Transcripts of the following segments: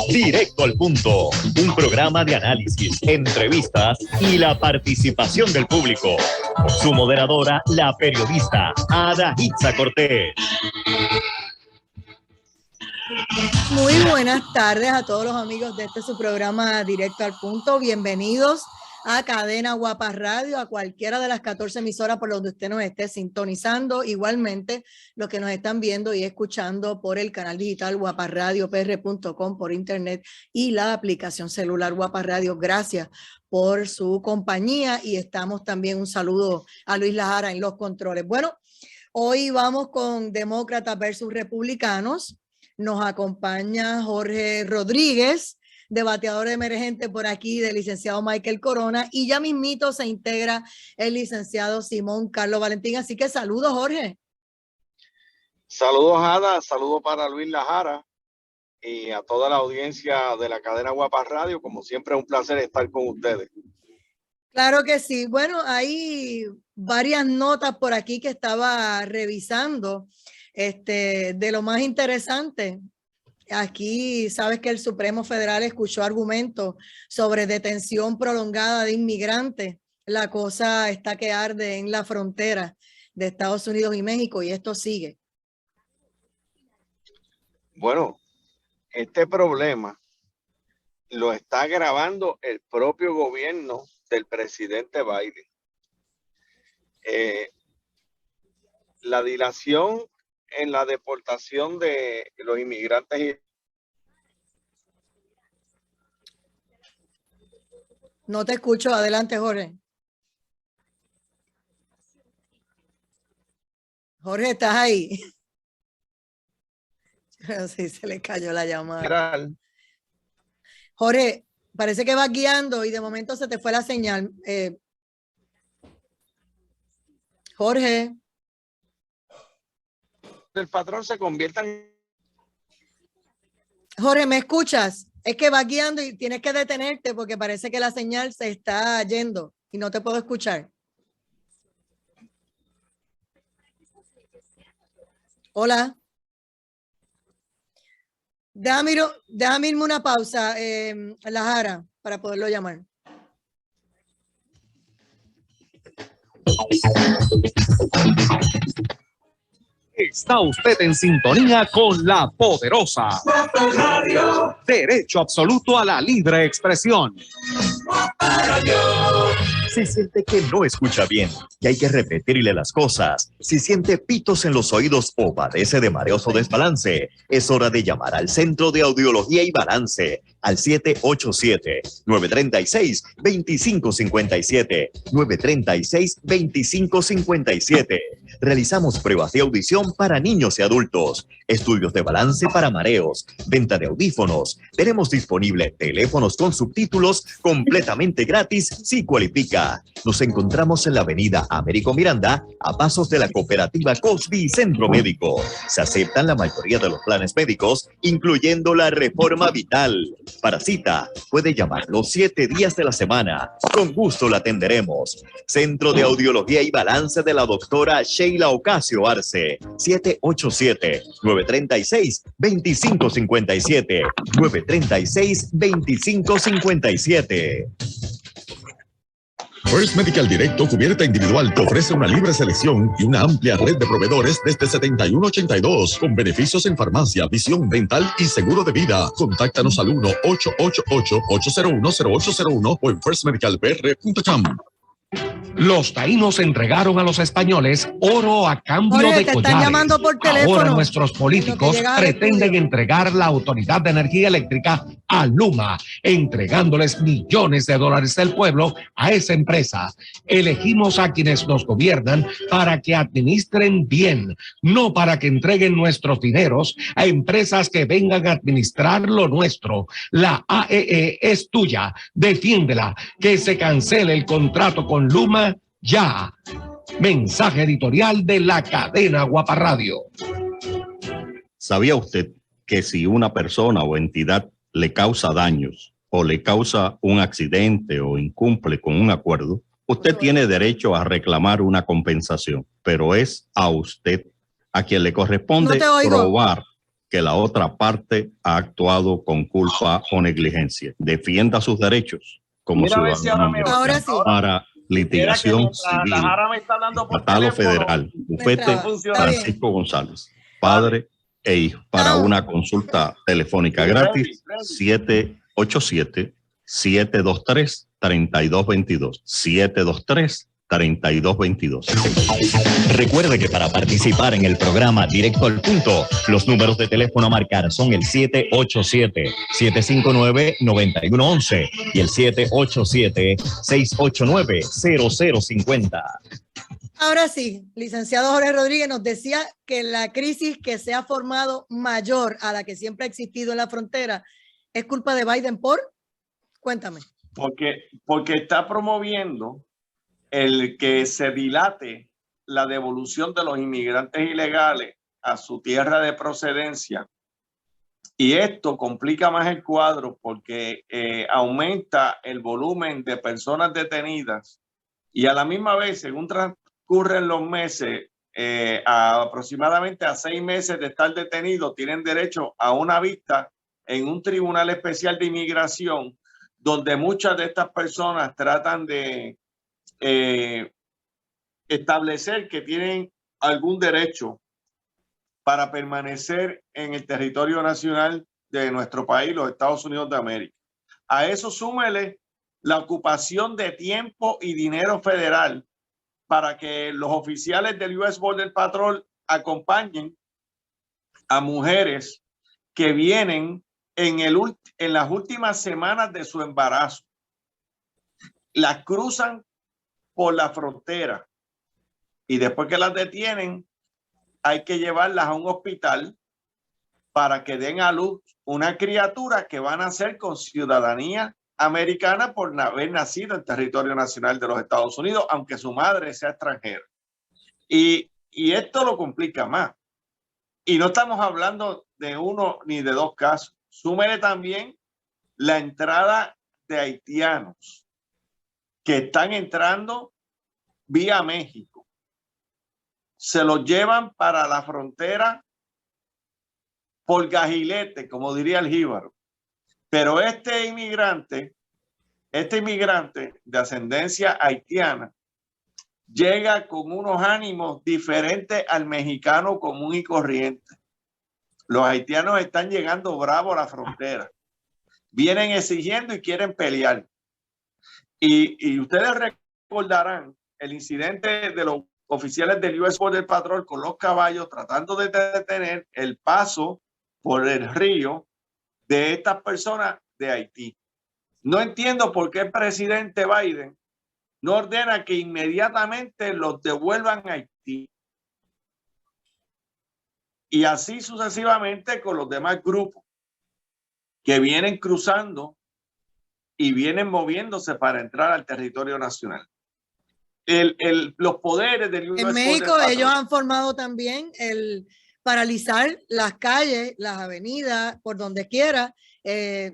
Directo al punto, un programa de análisis, entrevistas y la participación del público. Su moderadora, la periodista Ada Hitza Cortés. Muy buenas tardes a todos los amigos de su programa Directo al Punto. Bienvenidos a Cadena Guapa Radio, a cualquiera de las 14 emisoras por donde usted nos esté sintonizando. Igualmente, los que nos están viendo y escuchando por el canal digital guaparadiopr.com, por internet y la aplicación celular Guapa Radio. Gracias por su compañía y estamos también un saludo a Luis Lajara en los controles. Bueno, hoy vamos con demócratas versus republicanos. Nos acompaña Jorge Rodríguez, debateador emergente por aquí del licenciado Michael Corona, y ya mismito se integra el licenciado Simón Carlos Valentín. Así que saludos, Jorge. Saludos, Ada, saludos para Luis Lajara y a toda la audiencia de la cadena Guapa Radio. Como siempre, es un placer estar con ustedes. Claro que sí. Bueno, hay varias notas por aquí que estaba revisando. De lo más interesante, aquí sabes que el Supremo Federal escuchó argumentos sobre detención prolongada de inmigrantes. La cosa está que arde en la frontera de Estados Unidos y México y esto sigue. Bueno, este problema lo está agravando el propio gobierno del presidente Biden. La dilación en la deportación de los inmigrantes. No te escucho. Adelante, Jorge. Jorge, ¿estás ahí? Sí, se le cayó la llamada. Jorge, parece que vas guiando y de momento se te fue la señal. Jorge. El patrón se convierta en... Jorge, ¿me escuchas? Es que vas guiando y tienes que detenerte porque parece que la señal se está yendo y no te puedo escuchar. Hola. Déjame irme una pausa, Lajara, para poderlo llamar. Está usted en sintonía con la poderosa Guapa Radio. Derecho absoluto a la libre expresión. Guapa Radio. Si siente que no escucha bien, que hay que repetirle las cosas, si siente pitos en los oídos o padece de mareos o desbalance, es hora de llamar al Centro de Audiología y Balance al 787-936-2557, 936-2557. Realizamos pruebas de audición para niños y adultos, estudios de balance para mareos, venta de audífonos. Tenemos disponible teléfonos con subtítulos completamente gratis si cualifica. Nos encontramos en la avenida Américo Miranda, a pasos de la cooperativa Cosby Centro Médico. Se aceptan la mayoría de los planes médicos, incluyendo la Reforma Vital. Para cita, puede llamar los 7 días de la semana. Con gusto la atenderemos. Centro de Audiología y Balance de la doctora Sheila Ocasio Arce, 787-936-2557, 936-2557. First Medical Directo, cubierta individual, te ofrece una libre selección y una amplia red de proveedores desde 7182, con beneficios en farmacia, visión, dental y seguro de vida. Contáctanos al 1-888-801-0801 o en firstmedicalpr.com. Los taínos entregaron a los españoles oro a cambio de te collares. están llamando por teléfono. Ahora nuestros políticos pretenden entregar la Autoridad de Energía Eléctrica a Luma, entregándoles millones de dólares del pueblo a esa empresa. Elegimos a quienes nos gobiernan para que administren bien, no para que entreguen nuestros dineros a empresas que vengan a administrar lo nuestro. La AEE es tuya, defiéndela, que se cancele el contrato con Luma ya. Mensaje editorial de la cadena Guapa Radio. ¿Sabía usted que si una persona o entidad le causa daños o le causa un accidente o incumple con un acuerdo, usted tiene derecho a reclamar una compensación, pero es a usted a quien le corresponde probar que la otra parte ha actuado con culpa o negligencia. Defienda sus derechos como ciudadano para litigación civil, estatal o federal. Bufete Francisco González, padre e hijo, para una consulta telefónica gratis, 787-723-3222. 723-3222. Recuerde que para participar en el programa Directo al Punto, los números de teléfono a marcar son el 787-759-9111 y el 787-689-0050. Ahora sí, licenciado Jorge Rodríguez nos decía que la crisis que se ha formado mayor a la que siempre ha existido en la frontera es culpa de Biden cuéntame. Porque está promoviendo el que se dilate la devolución de los inmigrantes ilegales a su tierra de procedencia. Y esto complica más el cuadro porque aumenta el volumen de personas detenidas y a la misma vez, según transcurren los meses, aproximadamente a 6 meses de estar detenidos, tienen derecho a una vista en un tribunal especial de inmigración, donde muchas de estas personas tratan de establecer que tienen algún derecho para permanecer en el territorio nacional de nuestro país, los Estados Unidos de América. A eso súmele la ocupación de tiempo y dinero federal para que los oficiales del US Border Patrol acompañen a mujeres que vienen en las últimas semanas de su embarazo. Las cruzan por la frontera y después que las detienen hay que llevarlas a un hospital para que den a luz una criatura que van a nacer con ciudadanía americana por haber nacido en territorio nacional de los Estados Unidos, aunque su madre sea extranjera. Y esto lo complica más. Y no estamos hablando de uno ni de dos casos. Súmele también la entrada de haitianos que están entrando vía México. Se los llevan para la frontera por gajilete, como diría el jíbaro. Pero este inmigrante de ascendencia haitiana llega con unos ánimos diferentes al mexicano común y corriente. Los haitianos están llegando bravos a la frontera. Vienen exigiendo y quieren pelear. Y ustedes recordarán el incidente de los oficiales del US Border Patrol con los caballos tratando de detener el paso por el río de estas personas de Haití. No entiendo por qué el presidente Biden no ordena que inmediatamente los devuelvan a Haití. Y así sucesivamente con los demás grupos que vienen cruzando y vienen moviéndose para entrar al territorio nacional. Los poderes del US en México ellos han formado también el paralizar las calles, las avenidas, por donde quiera.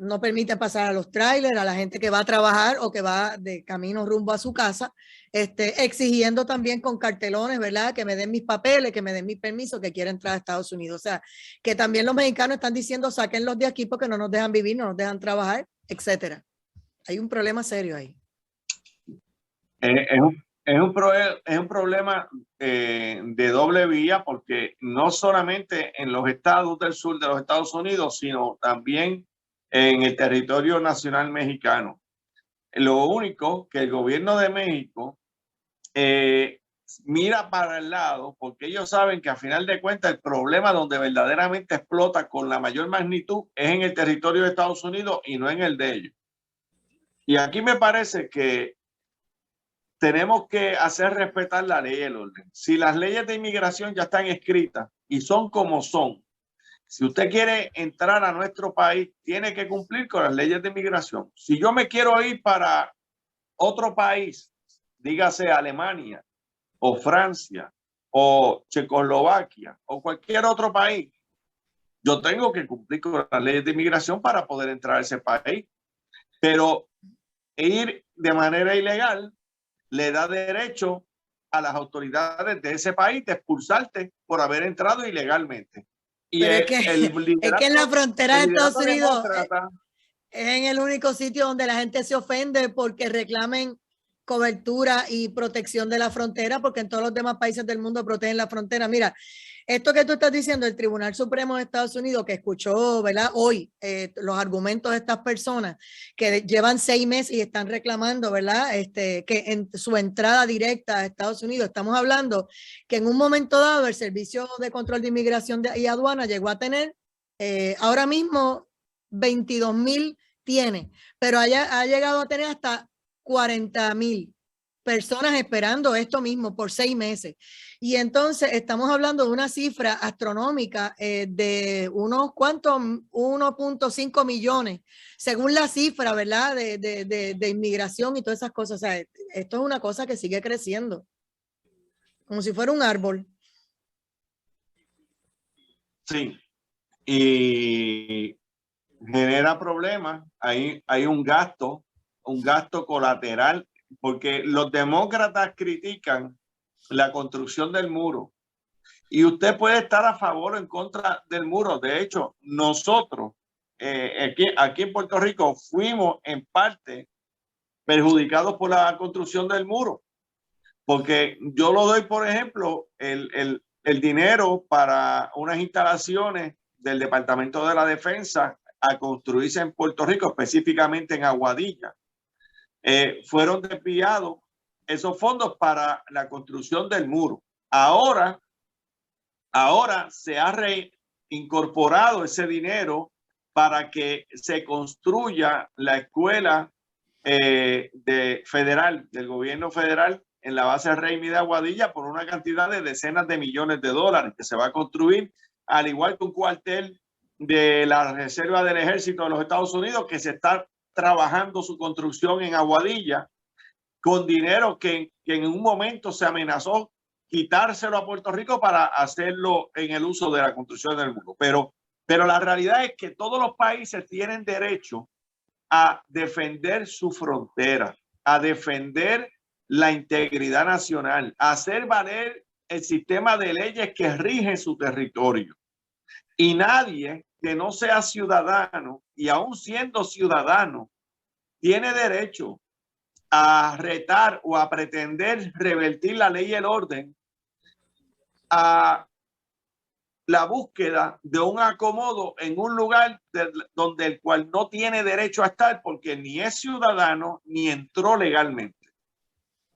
No permiten pasar a los trailers, a la gente que va a trabajar o que va de camino rumbo a su casa, exigiendo también con cartelones, ¿verdad? Que me den mis papeles, que me den mis permisos, que quiera entrar a Estados Unidos. O sea, que también los mexicanos están diciendo, sáquenlos de aquí porque no nos dejan vivir, no nos dejan trabajar, etcétera. Hay un problema serio ahí. Es un problema de doble vía porque no solamente en los estados del sur de los Estados Unidos, sino también en el territorio nacional mexicano. Lo único que el gobierno de México mira para el lado porque ellos saben que a final de cuentas el problema donde verdaderamente explota con la mayor magnitud es en el territorio de Estados Unidos y no en el de ellos. Y aquí me parece que tenemos que hacer respetar la ley y el orden. Si las leyes de inmigración ya están escritas y son como son, si usted quiere entrar a nuestro país, tiene que cumplir con las leyes de inmigración. Si yo me quiero ir para otro país, dígase Alemania o Francia o Checoslovaquia o cualquier otro país, yo tengo que cumplir con las leyes de inmigración para poder entrar a ese país. Pero ir de manera ilegal le da derecho a las autoridades de ese país de expulsarte por haber entrado ilegalmente. Y es que en la frontera de Estados Unidos es en el único sitio donde la gente se ofende porque reclamen cobertura y protección de la frontera, porque en todos los demás países del mundo protegen la frontera. Mira, esto que tú estás diciendo, el Tribunal Supremo de Estados Unidos, que escuchó, ¿verdad?, hoy los argumentos de estas personas que llevan 6 meses y están reclamando, ¿verdad?, que en su entrada directa a Estados Unidos, estamos hablando que en un momento dado el Servicio de Control de Inmigración y Aduana llegó a tener ahora mismo 22,000 tiene, pero ha llegado a tener hasta 40,000 personas esperando esto mismo por 6 meses. Y entonces estamos hablando de una cifra astronómica de unos cuantos, 1.5 millones, según la cifra, ¿verdad?, de inmigración y todas esas cosas. O sea, esto es una cosa que sigue creciendo, como si fuera un árbol. Sí, y genera problemas. Hay un gasto colateral, porque los demócratas critican la construcción del muro y usted puede estar a favor o en contra del muro. De hecho, nosotros aquí en Puerto Rico fuimos en parte perjudicados por la construcción del muro, porque yo lo doy, por ejemplo, el dinero para unas instalaciones del Departamento de la Defensa a construirse en Puerto Rico, específicamente en Aguadilla. Fueron desviados esos fondos para la construcción del muro. Ahora se ha reincorporado ese dinero para que se construya la escuela federal, del gobierno federal, en la base Raimi de Aguadilla, por una cantidad de decenas de millones de dólares que se va a construir, al igual que un cuartel de la Reserva del Ejército de los Estados Unidos, que se está trabajando su construcción en Aguadilla, con dinero que en un momento se amenazó quitárselo a Puerto Rico para hacerlo en el uso de la construcción del muro. Pero la realidad es que todos los países tienen derecho a defender su frontera, a defender la integridad nacional, a hacer valer el sistema de leyes que rige su territorio. Y nadie que no sea ciudadano, y aún siendo ciudadano, tiene derecho a retar o a pretender revertir la ley y el orden a la búsqueda de un acomodo en un lugar donde el cual no tiene derecho a estar, porque ni es ciudadano ni entró legalmente.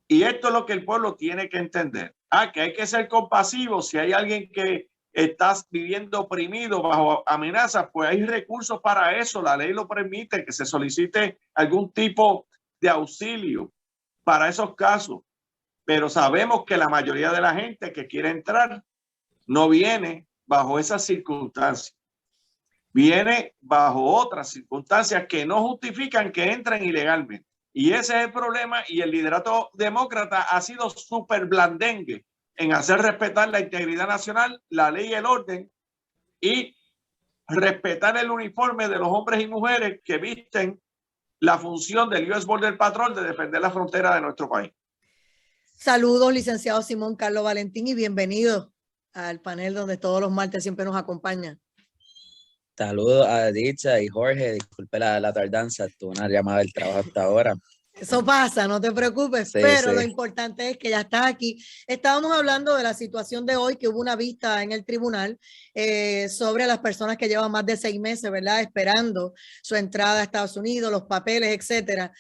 Y esto es lo que el pueblo tiene que entender. Que hay que ser compasivo. Si hay alguien que está viviendo oprimido bajo amenazas, pues hay recursos para eso. La ley lo permite, que se solicite algún tipo de auxilio para esos casos. Pero sabemos que la mayoría de la gente que quiere entrar no viene bajo esas circunstancias. Viene bajo otras circunstancias que no justifican que entren ilegalmente. Y ese es el problema, y el liderato demócrata ha sido súper blandengue en hacer respetar la integridad nacional, la ley y el orden, y respetar el uniforme de los hombres y mujeres que visten la función del US Border Patrol de defender la frontera de nuestro país. Saludos, licenciado Simón Carlos Valentín, y bienvenido al panel donde todos los martes siempre nos acompaña. Saludos a Dicha y Jorge, disculpe la tardanza, tuve una llamada del trabajo hasta ahora. Eso pasa, no te preocupes, sí, pero sí, lo importante es que ya estás aquí. Estábamos hablando de la situación de hoy, que hubo una vista en el tribunal sobre las personas que llevan más de 6 meses, ¿verdad?, esperando su entrada a Estados Unidos, los papeles, etcétera.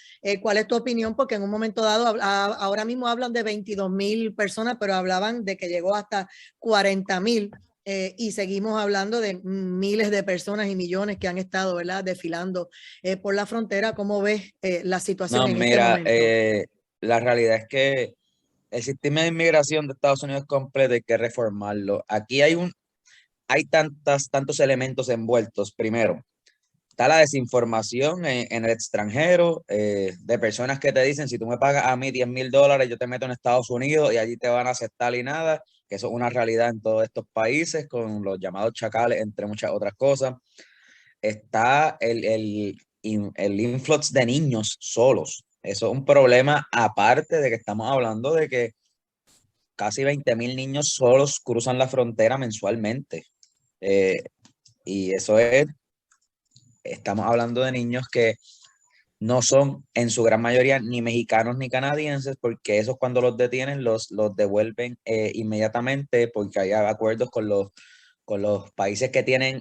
¿Cuál es tu opinión? Porque en un momento dado, ahora mismo hablan de 22,000 personas, pero hablaban de que llegó hasta 40,000. Y seguimos hablando de miles de personas y millones que han estado, ¿verdad?, desfilando por la frontera. ¿Cómo ves la situación en este momento? La realidad es que el sistema de inmigración de Estados Unidos es completo, hay que reformarlo. Aquí hay tantos elementos envueltos. Primero, está la desinformación en el extranjero, de personas que te dicen, si tú me pagas a mí $10,000, yo te meto en Estados Unidos y allí te van a aceptar y nada, que eso es una realidad en todos estos países, con los llamados chacales, entre muchas otras cosas. Está el influx de niños solos. Eso es un problema, aparte de que estamos hablando de que casi 20,000 niños solos cruzan la frontera mensualmente. Y eso es, estamos hablando de niños que no son en su gran mayoría ni mexicanos ni canadienses, porque esos cuando los detienen los devuelven inmediatamente, porque hay acuerdos con los países que tienen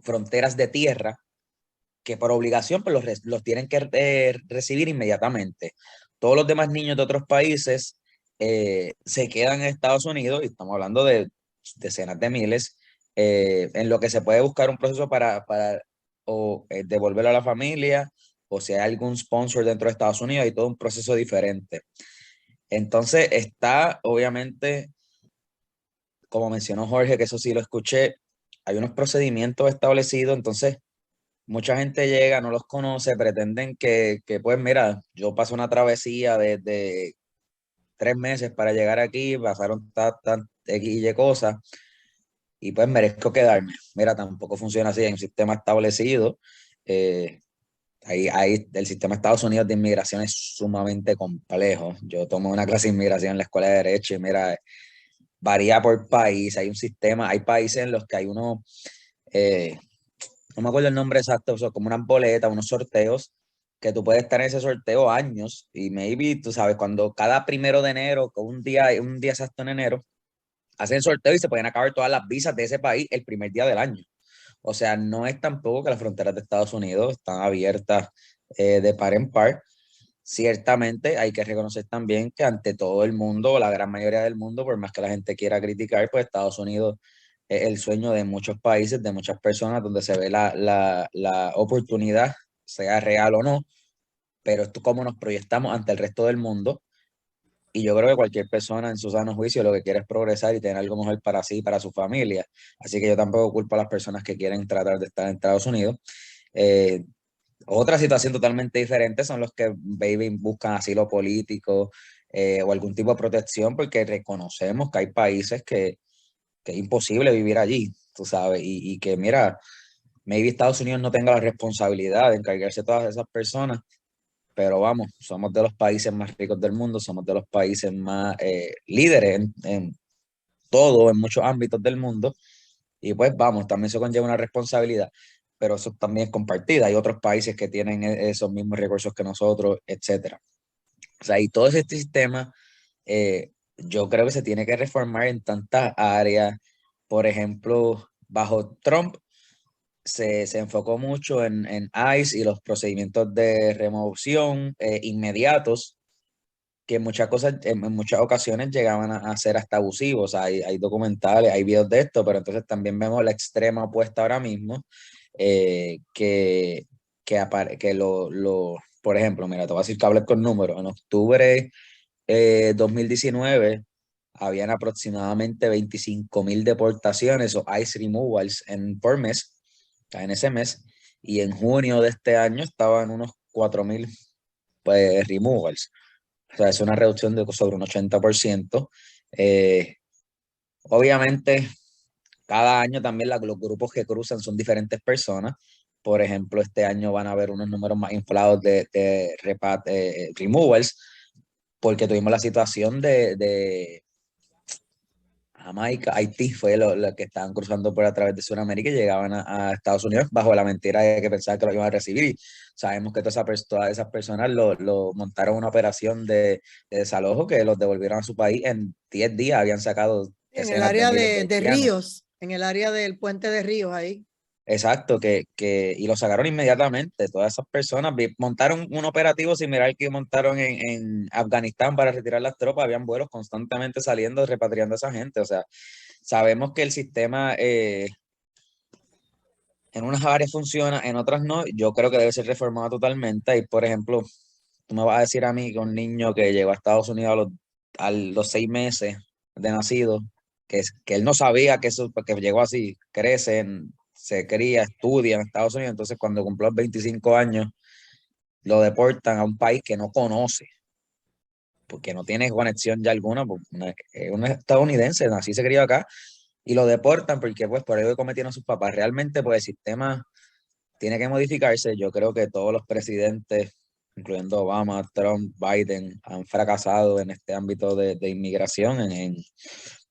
fronteras de tierra, que por obligación pues los tienen que recibir inmediatamente. Todos los demás niños de otros países se quedan en Estados Unidos, y estamos hablando de decenas de miles, en lo que se puede buscar un proceso para devolverlo a la familia, o si hay algún sponsor dentro de Estados Unidos, hay todo un proceso diferente. Entonces está, obviamente, como mencionó Jorge, que eso sí lo escuché, hay unos procedimientos establecidos, entonces mucha gente llega, no los conoce, pretenden que pues mira, yo paso una travesía de 3 meses para llegar aquí, pasaron tan X y Y cosas, y pues merezco quedarme. Mira, tampoco funciona así, hay un sistema establecido. El sistema de Estados Unidos de inmigración es sumamente complejo. Yo tomé una clase de inmigración en la escuela de Derecho y mira, varía por país, hay un sistema, hay países en los que hay no me acuerdo el nombre exacto, como unas boletas, unos sorteos, que tú puedes estar en ese sorteo años, y maybe, tú sabes, cuando cada 1 de enero, con un día exacto en enero, hacen el sorteo y se pueden acabar todas las visas de ese país el primer día del año. O sea, no es tampoco que las fronteras de Estados Unidos están abiertas de par en par. Ciertamente hay que reconocer también que ante todo el mundo, o la gran mayoría del mundo, por más que la gente quiera criticar, pues Estados Unidos es el sueño de muchos países, de muchas personas, donde se ve la oportunidad, sea real o no, pero esto es cómo nos proyectamos ante el resto del mundo. Y yo creo que cualquier persona en su sano juicio lo que quiere es progresar y tener algo mejor para sí y para su familia. Así que yo tampoco culpo a las personas que quieren tratar de estar en Estados Unidos. Eh, Otra situación totalmente diferente son los que baby buscan asilo político o algún tipo de protección, porque reconocemos que hay países que es imposible vivir allí, tú sabes, y que mira, maybe Estados Unidos no tenga la responsabilidad de encargarse de todas esas personas, pero vamos, somos de los países más ricos del mundo, somos de los países más líderes en todo, en muchos ámbitos del mundo, y pues vamos, también eso conlleva una responsabilidad, pero eso también es compartida. Hay otros países que tienen esos mismos recursos que nosotros, etcétera. O sea, y todo ese sistema, yo creo que se tiene que reformar en tantas áreas. Por ejemplo, bajo Trump se enfocó mucho en ICE y los procedimientos de remoción inmediatos, que muchas cosas, en muchas ocasiones llegaban a ser hasta abusivos. Hay documentales, hay videos de esto, pero entonces también vemos la extrema opuesta ahora mismo, por ejemplo, mira, te voy a decir que hablé con números. En octubre 2019 habían aproximadamente 25.000 deportaciones o ICE removals por mes, en ese mes, y en junio de este año estaban unos 4.000 pues, removals. O sea, es una reducción de sobre un 80%. Obviamente, cada año también los grupos que cruzan son diferentes personas. Por ejemplo, este año van a haber unos números más inflados de removals, porque tuvimos la situación de Jamaica, Haití, fue lo que estaban cruzando por a través de Sudamérica y llegaban a Estados Unidos bajo la mentira de que pensaban que lo iban a recibir. Y sabemos que todas esas personas lo montaron una operación de desalojo, que los devolvieron a su país en 10 días, habían sacado en el área de Ríos, en el área del puente de Ríos ahí. Exacto, y lo sacaron inmediatamente. Todas esas personas montaron un operativo similar al que montaron en Afganistán para retirar las tropas. Habían vuelos constantemente saliendo, repatriando a esa gente. O sea, sabemos que el sistema en unas áreas funciona, en otras no. Yo creo que debe ser reformado totalmente. Y, por ejemplo, tú me vas a decir a mí que un niño que llegó a Estados Unidos a los 6 meses de nacido, que él no sabía que llegó así, se cría, estudia en Estados Unidos, entonces cuando cumplió los 25 años, lo deportan a un país que no conoce, porque no tiene conexión ya alguna, porque es un estadounidense, nací y se crió acá, y lo deportan porque pues por algo que cometieron sus papás. Realmente pues el sistema tiene que modificarse. Yo creo que todos los presidentes, incluyendo Obama, Trump, Biden, han fracasado en este ámbito de inmigración,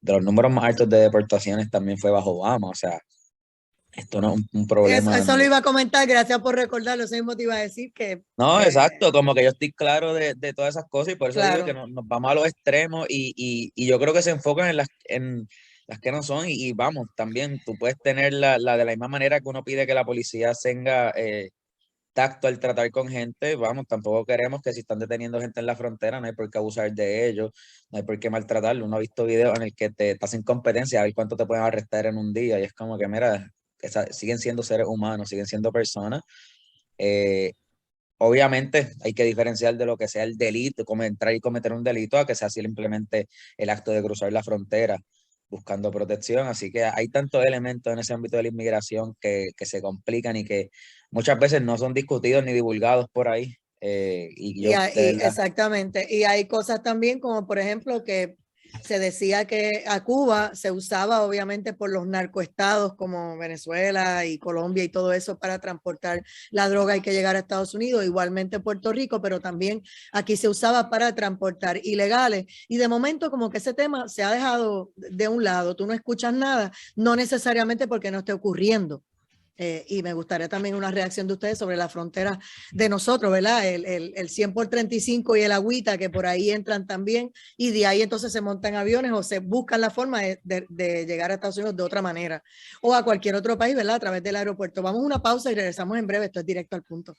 de los números más altos de deportaciones también fue bajo Obama, o sea, esto no es un problema. Eso lo iba a comentar, gracias por recordarlo, eso mismo te iba a decir que... No, exacto, como que yo estoy claro de todas esas cosas y por eso claro. digo que nos vamos a los extremos y yo creo que se enfocan en las que no son y vamos, también tú puedes tener la de la misma manera que uno pide que la policía tenga tacto al tratar con gente, vamos, tampoco queremos que si están deteniendo gente en la frontera no hay por qué abusar de ellos, no hay por qué maltratarlo. Uno ha visto videos en el que te hacen competencia a ver cuánto te pueden arrestar en un día y es como que mira, siguen siendo seres humanos, siguen siendo personas. Obviamente hay que diferenciar de lo que sea el delito, como entrar y cometer un delito, a que sea simplemente el acto de cruzar la frontera buscando protección. Así que hay tantos elementos en ese ámbito de la inmigración que se complican y que muchas veces no son discutidos ni divulgados por ahí. Exactamente. Y hay cosas también como, por ejemplo, que se decía que a Cuba se usaba obviamente por los narcoestados como Venezuela y Colombia y todo eso para transportar la droga. Hay que llegar a Estados Unidos, igualmente Puerto Rico, pero también aquí se usaba para transportar ilegales. Y de momento como que ese tema se ha dejado de un lado. Tú no escuchas nada, no necesariamente porque no esté ocurriendo. Y me gustaría también una reacción de ustedes sobre la frontera de nosotros, ¿verdad? El 100 por 35 y el agüita que por ahí entran también y de ahí entonces se montan aviones o se buscan la forma de llegar a Estados Unidos de otra manera o a cualquier otro país, ¿verdad? A través del aeropuerto. Vamos a una pausa y regresamos en breve. Esto es Directo al Punto.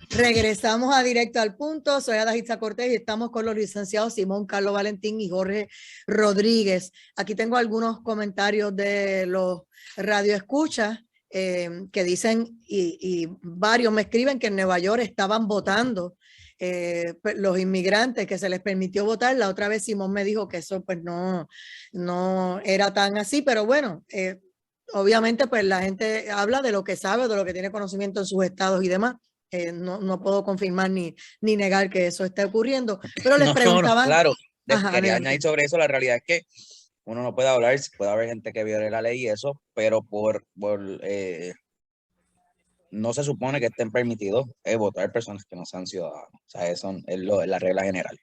Regresamos a Directo al Punto. Soy Adaitza Cortés y estamos con los licenciados Simón Carlos Valentín y Jorge Rodríguez. Aquí tengo algunos comentarios de los radioescuchas que dicen, y varios me escriben que en Nueva York estaban votando los inmigrantes, que se les permitió votar. La otra vez Simón me dijo que eso pues no era tan así, pero bueno, obviamente pues la gente habla de lo que sabe, de lo que tiene conocimiento en sus estados y demás. No puedo confirmar ni negar que eso esté ocurriendo, pero les preguntaban... claro, quería añadir sobre eso, la realidad es que uno no puede hablar, puede haber gente que viole la ley y eso, pero no se supone que estén permitidos votar personas que no sean ciudadanos, o sea, eso es la regla general.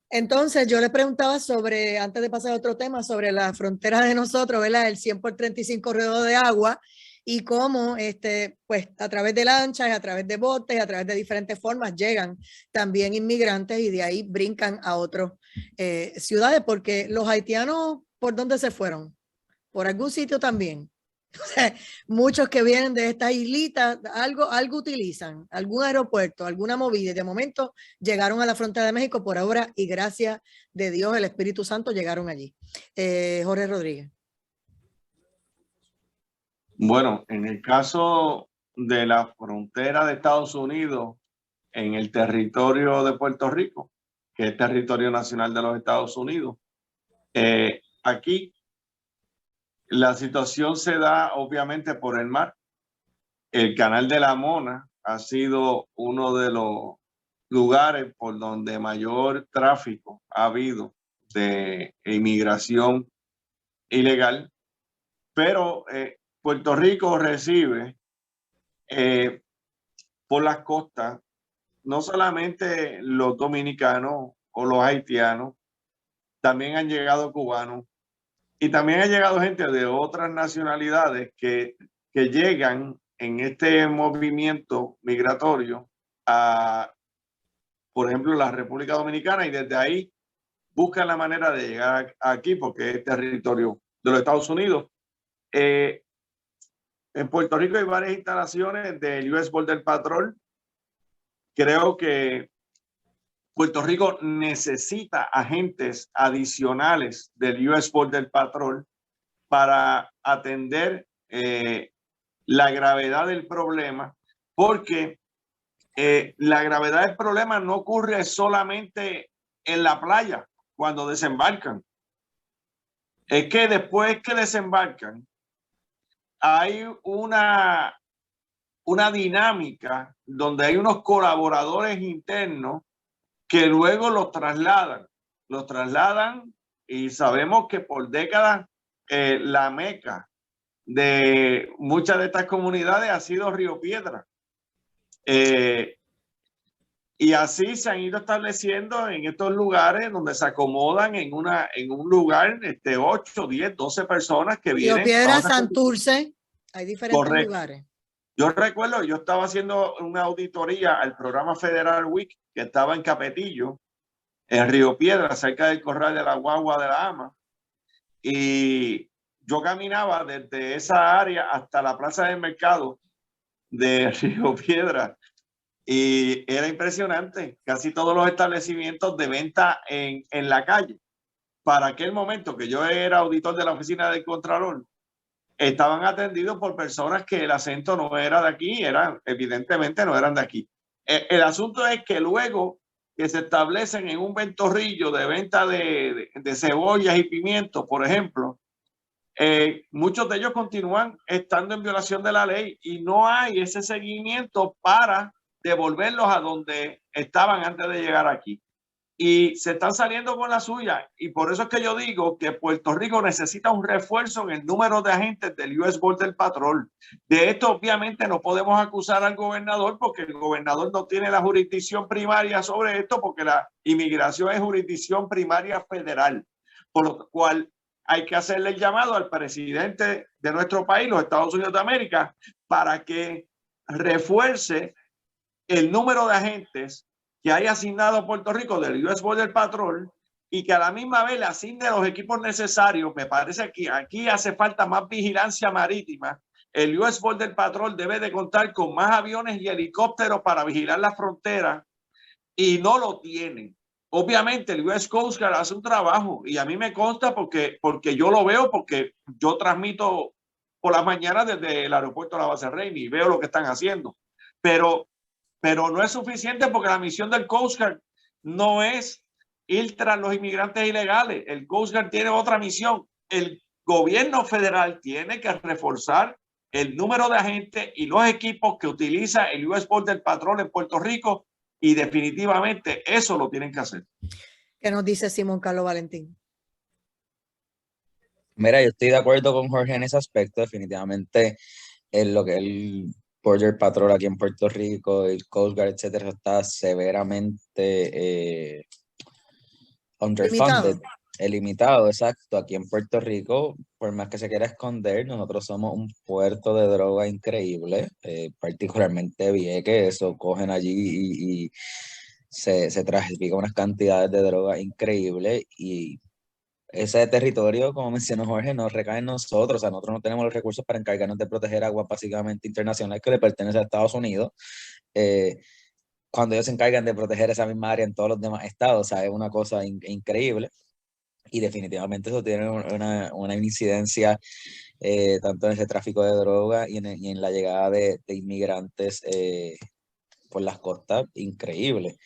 Entonces yo le preguntaba sobre, antes de pasar a otro tema, sobre la frontera de nosotros, ¿verdad? El 100 por 35 corredor de agua y cómo pues a través de lanchas, a través de botes, a través de diferentes formas llegan también inmigrantes y de ahí brincan a otras ciudades, porque los haitianos, ¿por dónde se fueron? Por algún sitio también. O sea, muchos que vienen de estas islitas, algo utilizan, algún aeropuerto, alguna movida, y de momento llegaron a la frontera de México por ahora y gracias de Dios, el Espíritu Santo, llegaron allí. Jorge Rodríguez. Bueno, en el caso de la frontera de Estados Unidos en el territorio de Puerto Rico, que es territorio nacional de los Estados Unidos, aquí la situación se da obviamente por el mar. El Canal de la Mona ha sido uno de los lugares por donde mayor tráfico ha habido de inmigración ilegal, pero Puerto Rico recibe por las costas no solamente los dominicanos o los haitianos, también han llegado cubanos y también ha llegado gente de otras nacionalidades que llegan en este movimiento migratorio a, por ejemplo, la República Dominicana y desde ahí buscan la manera de llegar aquí porque es territorio de los Estados Unidos. En Puerto Rico hay varias instalaciones del US Border Patrol. Creo que Puerto Rico necesita agentes adicionales del US Border Patrol para atender la gravedad del problema, porque la gravedad del problema no ocurre solamente en la playa cuando desembarcan. Es que después que desembarcan, hay una dinámica donde hay unos colaboradores internos que luego los trasladan y sabemos que por décadas la meca de muchas de estas comunidades ha sido Río Piedra. Y así se han ido estableciendo en estos lugares donde se acomodan en un lugar 8, 10, 12 personas que Río vienen. Piedra, Santurce, hay diferentes lugares. Yo recuerdo, yo estaba haciendo una auditoría al programa Federal Week que estaba en Capetillo, en Río Piedra, cerca del Corral de la Guagua de la Ama. Y yo caminaba desde esa área hasta la Plaza del Mercado de Río Piedra. Y era impresionante, casi todos los establecimientos de venta en la calle. Para aquel momento que yo era auditor de la oficina del Contralor, estaban atendidos por personas que el acento no era de aquí, evidentemente no eran de aquí. El asunto es que luego que se establecen en un ventorrillo de venta de cebollas y pimientos, por ejemplo, muchos de ellos continúan estando en violación de la ley y no hay ese seguimiento para devolverlos a donde estaban antes de llegar aquí. Y se están saliendo con la suya. Y por eso es que yo digo que Puerto Rico necesita un refuerzo en el número de agentes del US Border Patrol. De esto obviamente no podemos acusar al gobernador porque el gobernador no tiene la jurisdicción primaria sobre esto porque la inmigración es jurisdicción primaria federal. Por lo cual hay que hacerle el llamado al presidente de nuestro país, los Estados Unidos de América, para que refuerce el número de agentes que haya asignado a Puerto Rico del US Border Patrol y que a la misma vez le asigne los equipos necesarios. Me parece que aquí hace falta más vigilancia marítima. El US Border Patrol debe de contar con más aviones y helicópteros para vigilar la frontera y no lo tienen. Obviamente el US Coast Guard hace un trabajo y a mí me consta porque yo lo veo, porque yo transmito por las mañanas desde el aeropuerto de la base Reina y veo lo que están haciendo. Pero no es suficiente porque la misión del Coast Guard no es ir tras los inmigrantes ilegales. El Coast Guard tiene otra misión. El gobierno federal tiene que reforzar el número de agentes y los equipos que utiliza el US Border Patrol en Puerto Rico y definitivamente eso lo tienen que hacer. ¿Qué nos dice Simón Carlos Valentín? Mira, yo estoy de acuerdo con Jorge en ese aspecto. Definitivamente en lo que el Border Patrol aquí en Puerto Rico, el Coast Guard, etcétera, está severamente underfunded, limitado, exacto. Aquí en Puerto Rico, por más que se quiera esconder, nosotros somos un puerto de droga increíble, particularmente Vieques, eso cogen allí y se trafican unas cantidades de droga increíbles y ese territorio, como mencionó Jorge, no recae en nosotros. O sea, nosotros no tenemos los recursos para encargarnos de proteger agua básicamente internacional que le pertenece a Estados Unidos. Cuando ellos se encargan de proteger esa misma área en todos los demás estados, o sea, es una cosa increíble. Y definitivamente eso tiene una incidencia tanto en ese tráfico de droga y en la llegada de inmigrantes por las costas, increíble.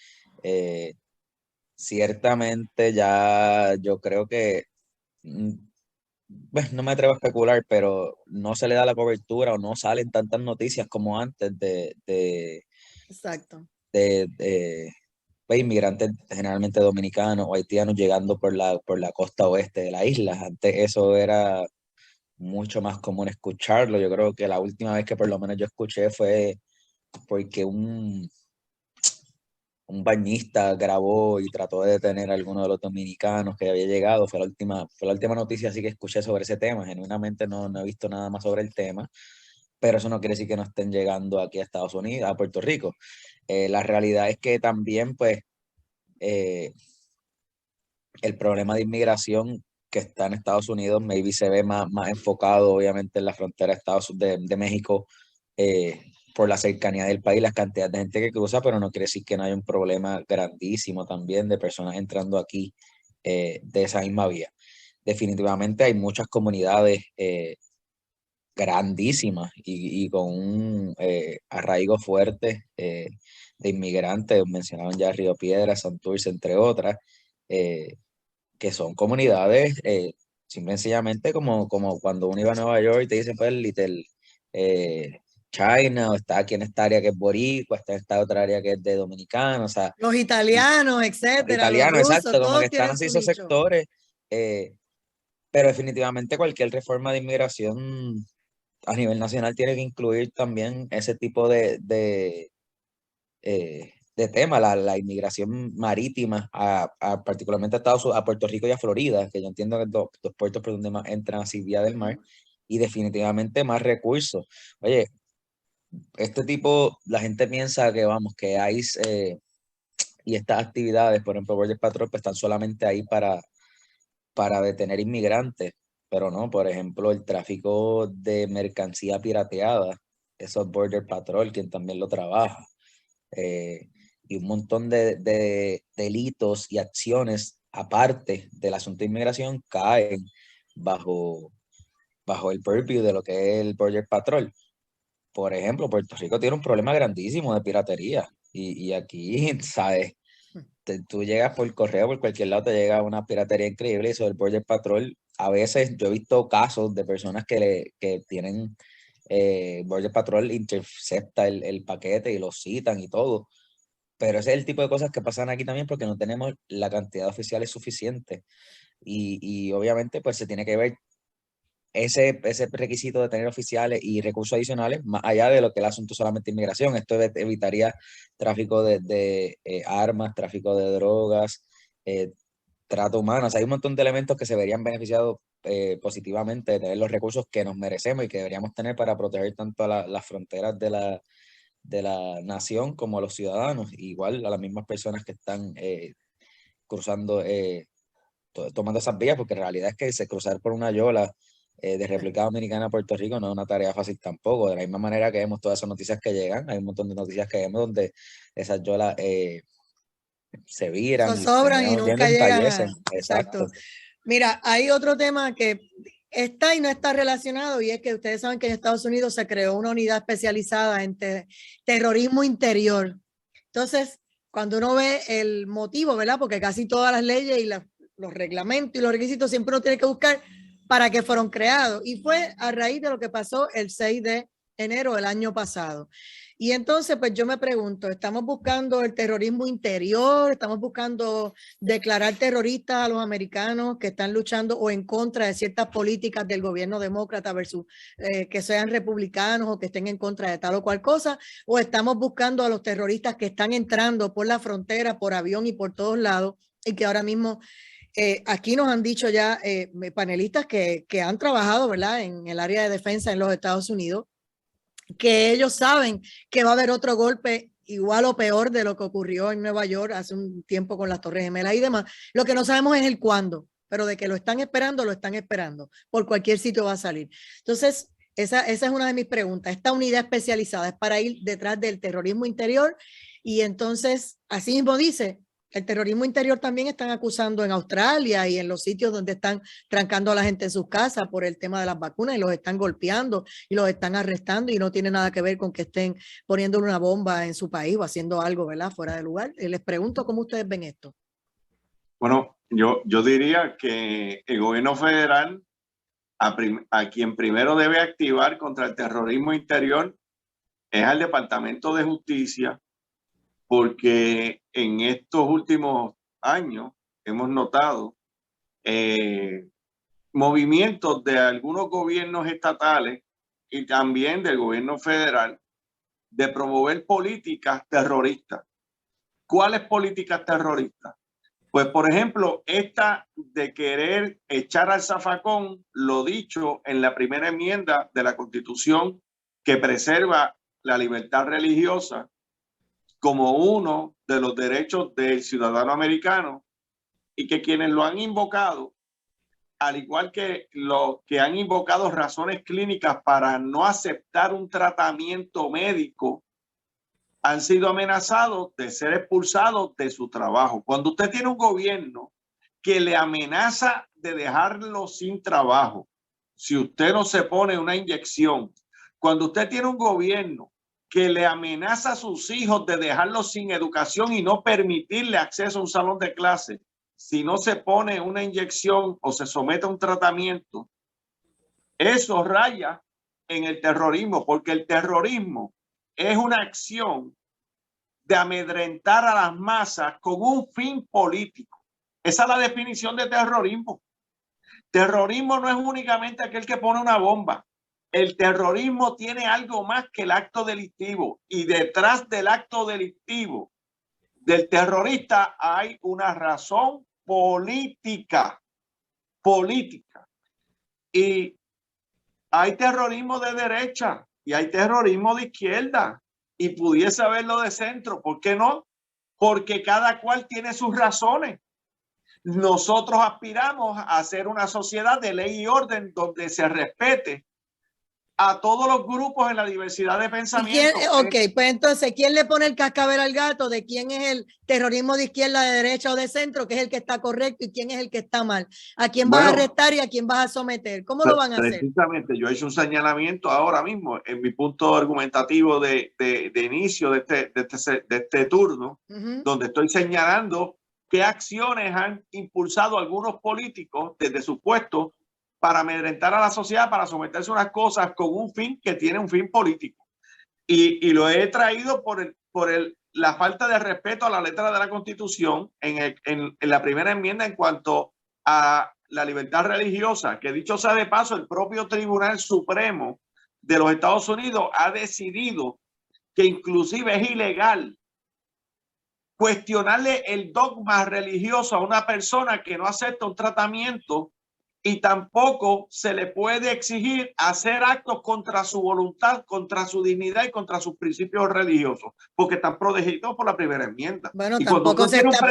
Ciertamente ya yo creo que, bueno, no me atrevo a especular, pero no se le da la cobertura o no salen tantas noticias como antes Exacto. de inmigrantes generalmente dominicanos o haitianos llegando por la costa oeste de la isla. Antes eso era mucho más común escucharlo. Yo creo que la última vez que por lo menos yo escuché fue porque un bañista grabó y trató de detener a alguno de los dominicanos que había llegado. Fue la última noticia así que escuché sobre ese tema. Genuinamente no he visto nada más sobre el tema, pero eso no quiere decir que no estén llegando aquí a Estados Unidos, a Puerto Rico. La realidad es que también, pues, el problema de inmigración que está en Estados Unidos, maybe se ve más enfocado, obviamente, en la frontera de México, por la cercanía del país, las cantidades de gente que cruza, pero no quiere decir que no haya un problema grandísimo también de personas entrando aquí de esa misma vía. Definitivamente hay muchas comunidades grandísimas y con un arraigo fuerte de inmigrantes, mencionaban ya Río Piedra, Santurce, entre otras, que son comunidades simple y sencillamente como cuando uno iba a Nueva York y te dicen pues Little China, o está aquí en esta área que es boricua, está en esta otra área que es de dominicano, o sea, los italianos, etcétera, italianos, los rusos, exacto, como que están tienen así su esos nicho. sectores, pero definitivamente cualquier reforma de inmigración a nivel nacional tiene que incluir también ese tipo de tema, la inmigración marítima, particularmente a Puerto Rico y a Florida, que yo entiendo que dos puertos por donde más entran así vía del mar, y definitivamente más recursos. Oye, este tipo, la gente piensa que, vamos, que ICE y estas actividades, por ejemplo, Border Patrol, pues están solamente ahí para detener inmigrantes, pero no, por ejemplo, el tráfico de mercancía pirateada, eso es Border Patrol quien también lo trabaja. Y un montón de delitos y acciones, aparte del asunto de inmigración, caen bajo el purview de lo que es el Border Patrol. Por ejemplo, Puerto Rico tiene un problema grandísimo de piratería y aquí, ¿sabes? Tú llegas por correo, por cualquier lado te llega una piratería increíble, y eso del Border Patrol. A veces yo he visto casos de personas que tienen Border Patrol intercepta el paquete y lo citan y todo. Pero ese es el tipo de cosas que pasan aquí también porque no tenemos la cantidad de oficiales suficiente. Y obviamente pues se tiene que ver ese requisito de tener oficiales y recursos adicionales más allá de lo que es el asunto solamente de inmigración. Esto evitaría tráfico de armas, tráfico de drogas, trato humano. O sea, hay un montón de elementos que se verían beneficiados positivamente de tener los recursos que nos merecemos y que deberíamos tener para proteger tanto a las fronteras de la nación como a los ciudadanos, igual a las mismas personas que están cruzando, tomando esas vías, porque en realidad es que cruzar por una yola de República Dominicana a Puerto Rico no es una tarea fácil tampoco. De la misma manera que vemos todas esas noticias que llegan, hay un montón de noticias que vemos donde esas yolas se viran y sobran y terminan nunca y llegan fallecen. Exacto. Mira, hay otro tema que está y no está relacionado, y es que ustedes saben que en Estados Unidos se creó una unidad especializada en terrorismo interior. Entonces, cuando uno ve el motivo, ¿verdad? Porque casi todas las leyes y los reglamentos y los requisitos siempre uno tiene que buscar para qué fueron creados. Y fue a raíz de lo que pasó el 6 de enero del año pasado. Y entonces, pues yo me pregunto, ¿estamos buscando el terrorismo interior? ¿Estamos buscando declarar terroristas a los americanos que están luchando o en contra de ciertas políticas del gobierno demócrata versus que sean republicanos o que estén en contra de tal o cual cosa? ¿O estamos buscando a los terroristas que están entrando por la frontera, por avión y por todos lados y que ahora mismo... aquí nos han dicho ya panelistas que han trabajado, ¿verdad?, en el área de defensa en los Estados Unidos, que ellos saben que va a haber otro golpe igual o peor de lo que ocurrió en Nueva York hace un tiempo con las Torres Gemelas y demás. Lo que no sabemos es el cuándo, pero de que lo están esperando, por cualquier sitio va a salir. Entonces, esa es una de mis preguntas. Esta unidad especializada es para ir detrás del terrorismo interior, y entonces, así mismo dice, el terrorismo interior también están acusando en Australia y en los sitios donde están trancando a la gente en sus casas por el tema de las vacunas, y los están golpeando y los están arrestando, y no tiene nada que ver con que estén poniéndole una bomba en su país o haciendo algo, ¿verdad?, fuera de lugar. Les pregunto cómo ustedes ven esto. Bueno, yo diría que el gobierno federal a quien primero debe activar contra el terrorismo interior es al Departamento de Justicia, porque en estos últimos años hemos notado movimientos de algunos gobiernos estatales y también del gobierno federal de promover políticas terroristas. ¿Cuáles políticas terroristas? Pues, por ejemplo, esta de querer echar al zafacón lo dicho en la primera enmienda de la Constitución, que preserva la libertad religiosa como uno de los derechos del ciudadano americano, y que quienes lo han invocado, al igual que los que han invocado razones clínicas para no aceptar un tratamiento médico, han sido amenazados de ser expulsados de su trabajo. Cuando usted tiene un gobierno que le amenaza de dejarlo sin trabajo si usted no se pone una inyección, cuando usted tiene un gobierno que le amenaza a sus hijos de dejarlos sin educación y no permitirle acceso a un salón de clase si no se pone una inyección o se somete a un tratamiento, eso raya en el terrorismo, porque el terrorismo es una acción de amedrentar a las masas con un fin político. Esa es la definición de terrorismo. Terrorismo no es únicamente aquel que pone una bomba. El terrorismo tiene algo más que el acto delictivo, y detrás del acto delictivo del terrorista hay una razón política. Y hay terrorismo de derecha y hay terrorismo de izquierda y pudiese haberlo de centro. ¿Por qué no? Porque cada cual tiene sus razones. Nosotros aspiramos a hacer una sociedad de ley y orden donde se respete a todos los grupos en la diversidad de pensamiento. Ok, pues entonces, ¿quién le pone el cascabel al gato de quién es el terrorismo de izquierda, de derecha o de centro, que es el que está correcto y quién es el que está mal? ¿A quién vas a arrestar y a quién vas a someter? ¿Cómo lo van a hacer? Precisamente, yo hice un señalamiento ahora mismo en mi punto argumentativo de inicio de este turno, donde estoy señalando qué acciones han impulsado algunos políticos desde su puesto para amedrentar a la sociedad, para someterse a unas cosas con un fin que tiene un fin político. Y lo he traído por la falta de respeto a la letra de la Constitución en la primera enmienda en cuanto a la libertad religiosa, que dicho sea de paso, el propio Tribunal Supremo de los Estados Unidos ha decidido que inclusive es ilegal cuestionarle el dogma religioso a una persona que no acepta un tratamiento, y tampoco se le puede exigir hacer actos contra su voluntad, contra su dignidad y contra sus principios religiosos, porque están protegidos por la primera enmienda. Bueno, y tampoco se está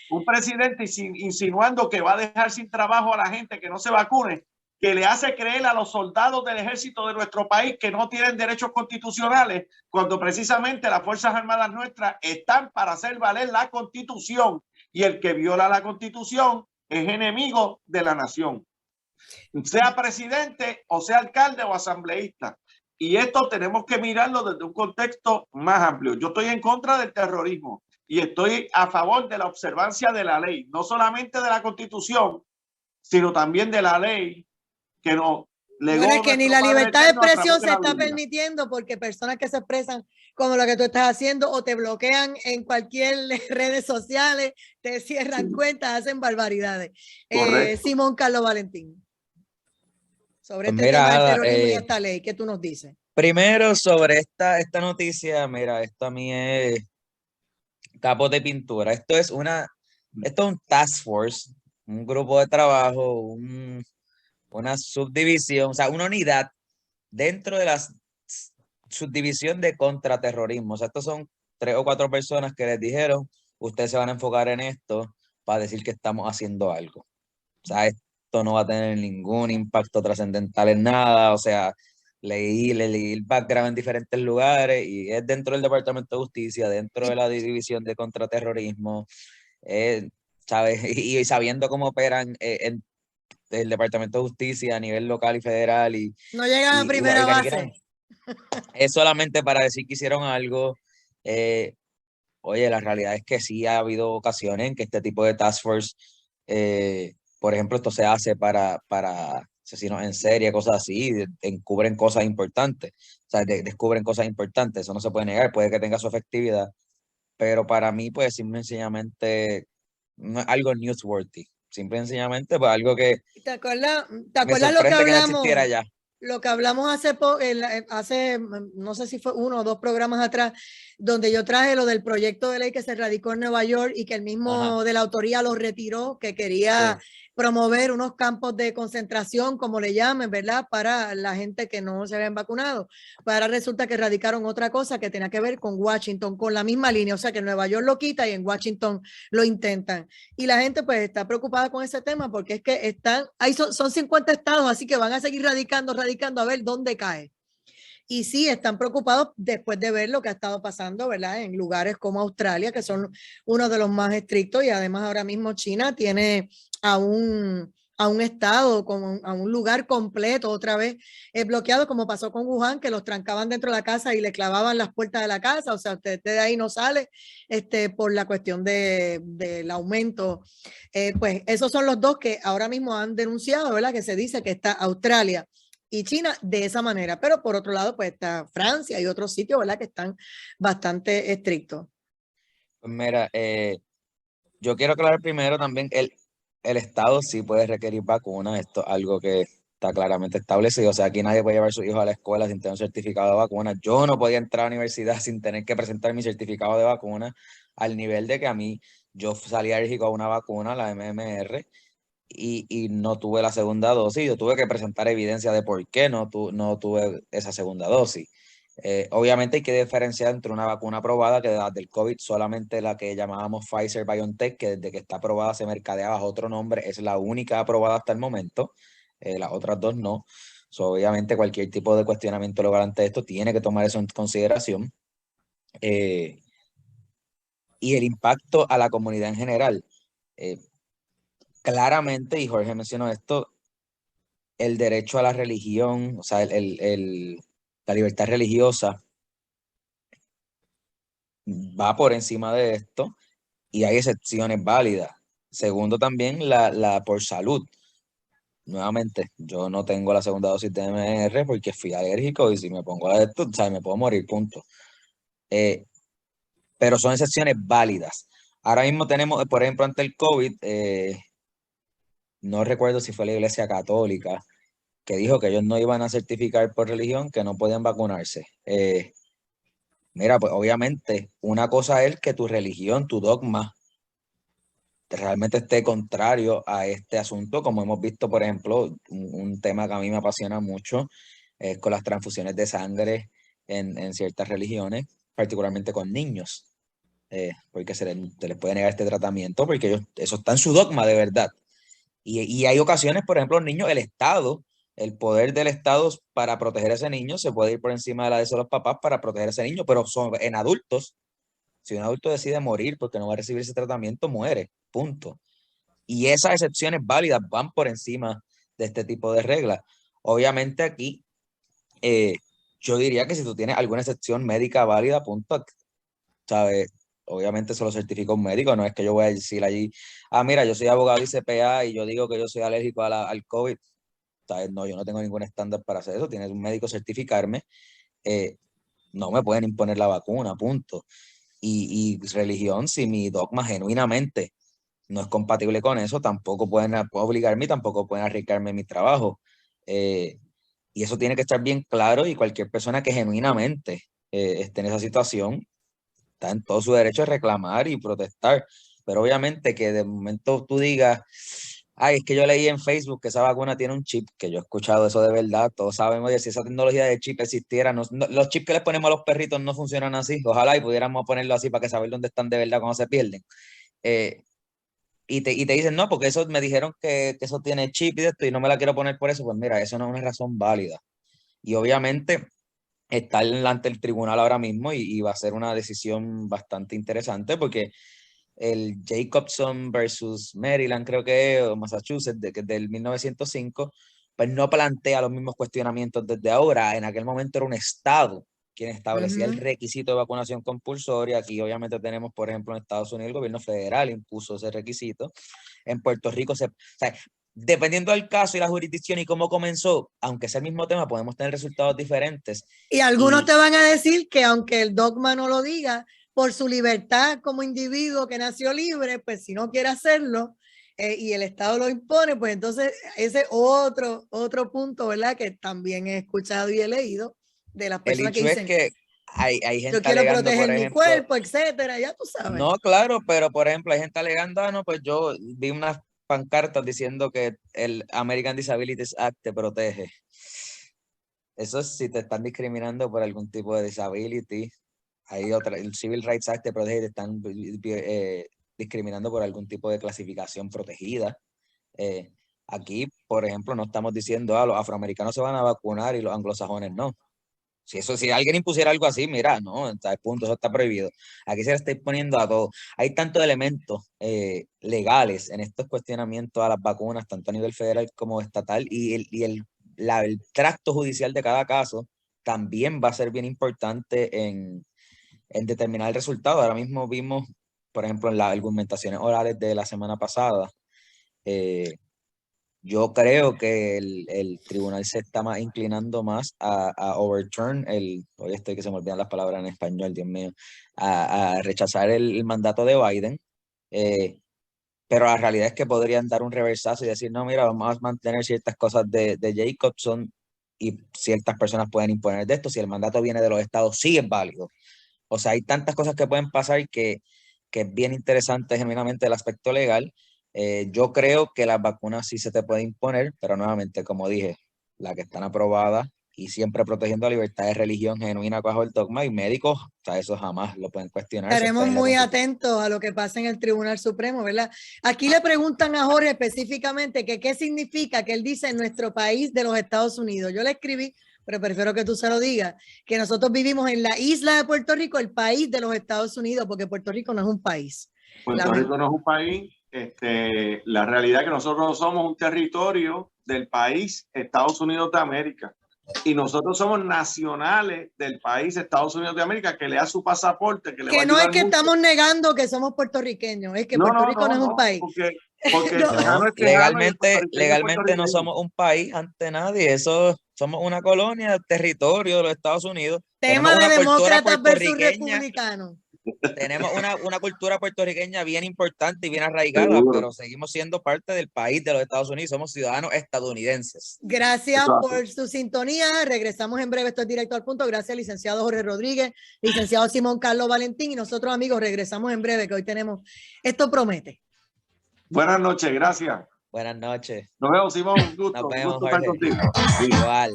un presidente insinuando que va a dejar sin trabajo a la gente que no se vacune, que le hace creer a los soldados del ejército de nuestro país que no tienen derechos constitucionales, cuando precisamente las Fuerzas Armadas nuestras están para hacer valer la Constitución, y el que viola la Constitución es enemigo de la nación, sea presidente o sea alcalde o asambleísta. Y esto tenemos que mirarlo desde un contexto más amplio. Yo estoy en contra del terrorismo y estoy a favor de la observancia de la ley, no solamente de la Constitución, sino también de la ley que nos legó. Bueno, es que ni la libertad de expresión se está permitiendo, porque personas que se expresan como lo que tú estás haciendo o te bloquean en cualquier redes sociales, te cierran cuentas, hacen barbaridades. Simón Carlos Valentín, sobre este tema del terrorismo y esta ley, ¿qué tú nos dices? Primero, sobre esta noticia, mira, esto a mí es capo de pintura. Esto es un task force, un grupo de trabajo, una subdivisión, o sea, una unidad dentro de la subdivisión de contraterrorismo. O sea, estos son 3 o 4 personas que les dijeron, ustedes se van a enfocar en esto para decir que estamos haciendo algo. O sea, esto no va a tener ningún impacto trascendental en nada. O sea, leí el background en diferentes lugares y es dentro del Departamento de Justicia, dentro de la división de contraterrorismo, ¿sabes? Y sabiendo cómo operan en el Departamento de Justicia a nivel local y federal. Y no llegan a primera base. Es solamente para decir que hicieron algo. Oye, la realidad es que sí ha habido ocasiones en que este tipo de task force, por ejemplo, esto se hace para asesinos en serie, cosas así, encubren cosas importantes. O sea, descubren cosas importantes, eso no se puede negar, puede que tenga su efectividad, pero para mí, pues, simple y sencillamente, no es algo newsworthy. Simple y sencillamente, pues algo que... ¿Te acuerdas lo que hablamos? Que no ya. Lo que hablamos hace, no sé si fue 1 o 2 programas atrás, donde yo traje lo del proyecto de ley que se radicó en Nueva York y que el mismo de la autoría lo retiró, que quería promover unos campos de concentración, como le llamen, ¿verdad? Para la gente que no se habían vacunado. Para resulta que radicaron otra cosa que tenía que ver con Washington, con la misma línea, o sea que en Nueva York lo quita y en Washington lo intentan. Y la gente pues está preocupada con ese tema porque es que son 50 estados, así que van a seguir radicando a ver dónde cae. Y sí, están preocupados después de ver lo que ha estado pasando, ¿verdad? En lugares como Australia, que son uno de los más estrictos, y además ahora mismo China tiene a un estado, a un lugar completo otra vez bloqueado, como pasó con Wuhan, que los trancaban dentro de la casa y le clavaban las puertas de la casa. O sea, usted de ahí no sale por la cuestión del aumento. Pues esos son los dos que ahora mismo han denunciado, ¿verdad? Que se dice que está Australia y China de esa manera, pero por otro lado pues está Francia y otros sitios, ¿verdad? Que están bastante estrictos. Pues mira, yo quiero aclarar primero también, el Estado sí puede requerir vacunas, esto es algo que está claramente establecido. O sea, aquí nadie puede llevar a sus hijos a la escuela sin tener un certificado de vacuna. Yo no podía entrar a la universidad sin tener que presentar mi certificado de vacuna, al nivel de que a mí, yo salí alérgico a una vacuna, la MMR, y no tuve la segunda dosis. Yo tuve que presentar evidencia de por qué no tuve esa segunda dosis. Obviamente hay que diferenciar entre una vacuna aprobada, que del COVID solamente la que llamábamos Pfizer BioNTech, que desde que está aprobada se mercadea bajo otro nombre, es la única aprobada hasta el momento. Las otras dos no. Obviamente cualquier tipo de cuestionamiento legal ante esto tiene que tomar eso en consideración. Y el impacto a la comunidad en general. Claramente, y Jorge mencionó esto, el derecho a la religión, o sea, la libertad religiosa va por encima de esto y hay excepciones válidas. Segundo, también la por salud. Nuevamente, yo no tengo la segunda dosis de MR porque fui alérgico y si me pongo a esto, o sea, me puedo morir, punto. Pero son excepciones válidas. Ahora mismo tenemos, por ejemplo, ante el COVID, no recuerdo si fue la Iglesia Católica, que dijo que ellos no iban a certificar por religión que no podían vacunarse. Mira, pues obviamente una cosa es que tu religión, tu dogma, realmente esté contrario a este asunto, como hemos visto, por ejemplo, un tema que a mí me apasiona mucho, es con las transfusiones de sangre en ciertas religiones, particularmente con niños, porque se les puede negar este tratamiento, porque eso está en su dogma de verdad. Y hay ocasiones, por ejemplo, los niños, el poder del Estado para proteger a ese niño se puede ir por encima de la de los papás para proteger a ese niño, pero en adultos, si un adulto decide morir porque no va a recibir ese tratamiento, muere, punto. Y esas excepciones válidas van por encima de este tipo de reglas. Obviamente aquí, yo diría que si tú tienes alguna excepción médica válida, punto, ¿sabes? Obviamente eso lo certifica un médico, no es que yo voy a decir allí, mira, yo soy abogado y CPA y yo digo que yo soy alérgico al COVID. ¿Sabes? No, yo no tengo ningún estándar para hacer eso, tiene un médico certificarme, no me pueden imponer la vacuna, punto. Y religión, si mi dogma genuinamente no es compatible con eso, tampoco pueden obligarme y tampoco pueden arriesgarme mi trabajo. Y eso tiene que estar bien claro y cualquier persona que genuinamente esté en esa situación está en todo su derecho de reclamar y protestar. Pero obviamente que de momento tú digas, ay, es que yo leí en Facebook que esa vacuna tiene un chip, que yo he escuchado eso de verdad, todos sabemos, oye, si esa tecnología de chip existiera, los chips que les ponemos a los perritos no funcionan así, ojalá y pudiéramos ponerlo así para que saber dónde están de verdad cuando se pierden. Y te dicen, no, porque eso me dijeron que eso tiene chip y esto y no me la quiero poner por eso, pues mira, eso no es una razón válida. Y obviamente está ante el tribunal ahora mismo y va a ser una decisión bastante interesante porque el Jacobson versus Maryland, creo que es, o Massachusetts, del 1905, pues no plantea los mismos cuestionamientos desde ahora. En aquel momento era un estado quien establecía el requisito de vacunación compulsoria. Aquí obviamente tenemos, por ejemplo, en Estados Unidos, el gobierno federal impuso ese requisito. En Puerto Rico, o sea, dependiendo del caso y la jurisdicción y cómo comenzó, aunque sea el mismo tema, podemos tener resultados diferentes. Y algunos te van a decir que aunque el dogma no lo diga, por su libertad como individuo que nació libre, pues si no quiere hacerlo y el Estado lo impone, pues entonces ese otro punto, ¿verdad? Que también he escuchado y he leído de las personas que dicen, es que hay gente yo quiero alegando, proteger por mi ejemplo, cuerpo, etcétera, ya tú sabes. No, claro, pero por ejemplo, hay gente alegando, no, pues yo vi unas pancartas diciendo que el American Disabilities Act te protege. Eso es si te están discriminando por algún tipo de disability. Hay otra, el Civil Rights Act te protege y te están discriminando por algún tipo de clasificación protegida. Aquí, por ejemplo, no estamos diciendo, los afroamericanos se van a vacunar y los anglosajones no. Si alguien impusiera algo así, mira, no, está punto, eso está prohibido. Aquí se le está imponiendo a todo. Hay tantos elementos legales en estos cuestionamientos a las vacunas, tanto a nivel federal como estatal, y el tracto judicial de cada caso también va a ser bien importante en determinar el resultado. Ahora mismo vimos, por ejemplo, en las argumentaciones orales de la semana pasada, yo creo que el tribunal se está inclinando más a overturn hoy estoy que se me olvidan las palabras en español, Dios mío, a rechazar el mandato de Biden, pero la realidad es que podrían dar un reversazo y decir, no, mira, vamos a mantener ciertas cosas de Jacobson y ciertas personas pueden imponer de esto. Si el mandato viene de los estados, sí es válido. O sea, hay tantas cosas que pueden pasar que es bien interesante genuinamente el aspecto legal. Yo creo que las vacunas sí se te pueden imponer, pero nuevamente, como dije, las que están aprobadas y siempre protegiendo la libertad de religión genuina bajo el dogma, y médicos, o sea, eso jamás lo pueden cuestionar. Estaremos muy atentos a lo que pasa en el Tribunal Supremo, ¿verdad? Aquí le preguntan a Jorge específicamente que qué significa que él dice en nuestro país de los Estados Unidos. Yo le escribí, pero prefiero que tú se lo digas, que nosotros vivimos en la isla de Puerto Rico, el país de los Estados Unidos, porque Puerto Rico no es un país. Puerto Rico no es un país. La realidad es que nosotros somos un territorio del país Estados Unidos de América. Y nosotros somos nacionales del país Estados Unidos de América, que le da su pasaporte. Que no es que mucho. Estamos negando que somos puertorriqueños, es que Puerto Rico no es un país. Porque legalmente no somos un país ante nadie, eso somos una colonia, territorio de los Estados Unidos. Tema de demócratas versus republicanos. Tenemos una cultura puertorriqueña bien importante y bien arraigada, pero seguimos siendo parte del país de los Estados Unidos, somos ciudadanos estadounidenses. Gracias por su sintonía, regresamos en breve, esto es Directo al Punto. Gracias, licenciado Jorge Rodríguez, licenciado Simón Carlos Valentín, y nosotros, amigos, regresamos en breve, que hoy tenemos, esto promete. Buenas noches, gracias. Buenas noches. Nos vemos, Simón, un gusto. Nos vemos, un gusto estar contigo. Igual.